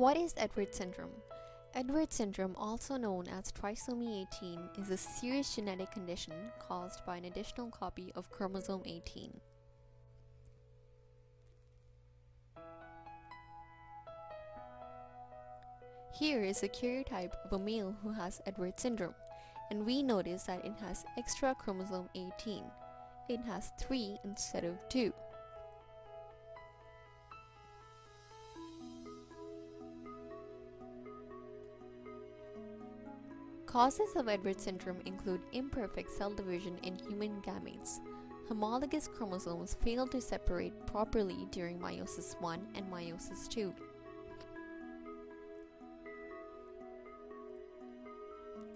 What is Edwards syndrome? Edwards syndrome, also known as trisomy 18, is a serious genetic condition caused by an additional copy of chromosome 18. Here is a karyotype of a male who has Edwards syndrome, and we notice that it has extra chromosome 18. It has 3 instead of 2. Causes of Edwards syndrome include imperfect cell division in human gametes. Homologous chromosomes fail to separate properly during meiosis I and meiosis II.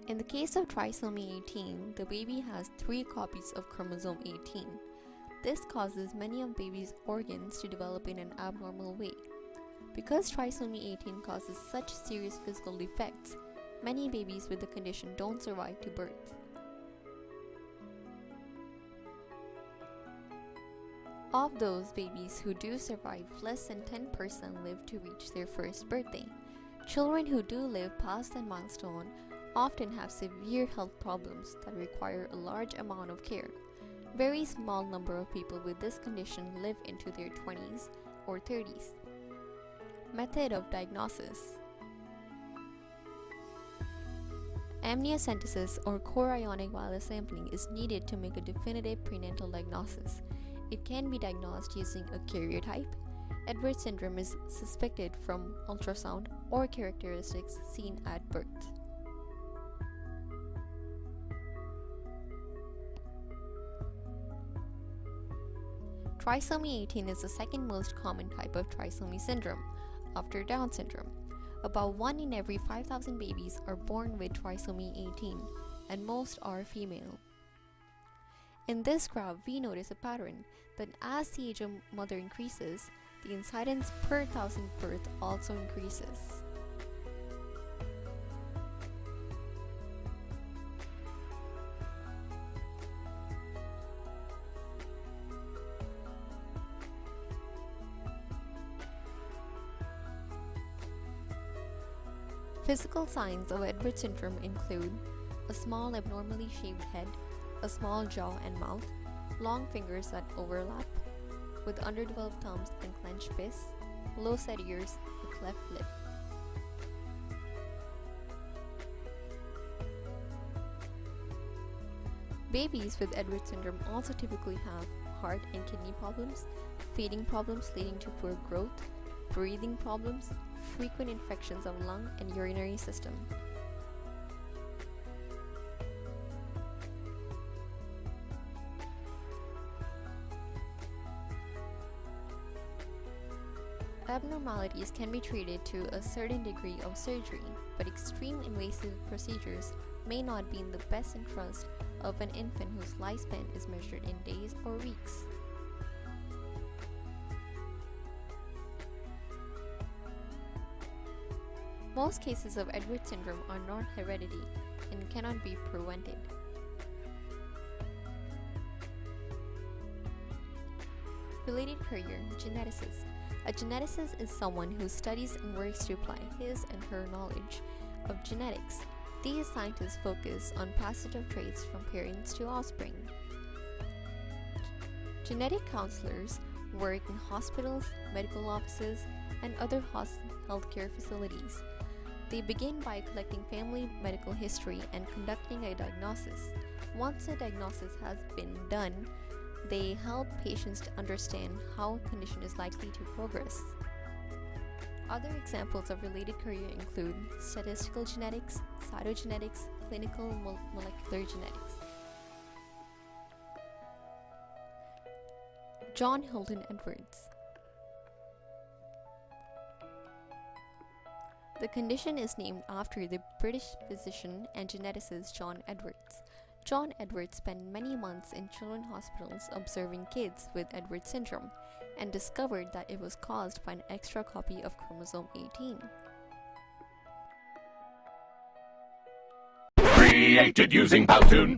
In the case of trisomy 18, the baby has 3 copies of chromosome 18. This causes many of baby's organs to develop in an abnormal way. Because trisomy 18 causes such serious physical defects, many babies with the condition don't survive to birth. Of those babies who do survive, less than 10% live to reach their first birthday. Children who do live past that milestone often have severe health problems that require a large amount of care. Very small number of people with this condition live into their 20s or 30s. Method of diagnosis: amniocentesis or chorionic villus sampling is needed to make a definitive prenatal diagnosis. It can be diagnosed using a karyotype. Edwards syndrome is suspected from ultrasound or characteristics seen at birth. Trisomy 18 is the second most common type of trisomy syndrome, after Down syndrome. About 1 in every 5,000 babies are born with trisomy 18, and most are female. In this graph, we notice a pattern that as the age of mother increases, the incidence per 1,000 birth also increases. Physical signs of Edwards syndrome include a small abnormally shaped head, a small jaw and mouth, long fingers that overlap, with underdeveloped thumbs and clenched fists, low set ears, a cleft lip. Babies with Edwards syndrome also typically have heart and kidney problems, feeding problems leading to poor growth, breathing problems, frequent infections of lung and urinary system. Abnormalities can be treated to a certain degree of surgery, but extreme invasive procedures may not be in the best interest of an infant whose lifespan is measured in days or weeks. Most cases of Edwards syndrome are not hereditary and cannot be prevented. Related career: geneticist. A geneticist is someone who studies and works to apply his and her knowledge of genetics. These scientists focus on passage of traits from parents to offspring. Genetic counselors work in hospitals, medical offices, and other healthcare facilities. They begin by collecting family medical history and conducting a diagnosis. Once a diagnosis has been done, they help patients to understand how a condition is likely to progress. Other examples of related career include statistical genetics, cytogenetics, clinical molecular genetics. John Hilton Edwards. The condition is named after the British physician and geneticist John Edwards. John Edwards spent many months in children's hospitals observing kids with Edwards syndrome and discovered that it was caused by an extra copy of chromosome 18. Created using Powtoon.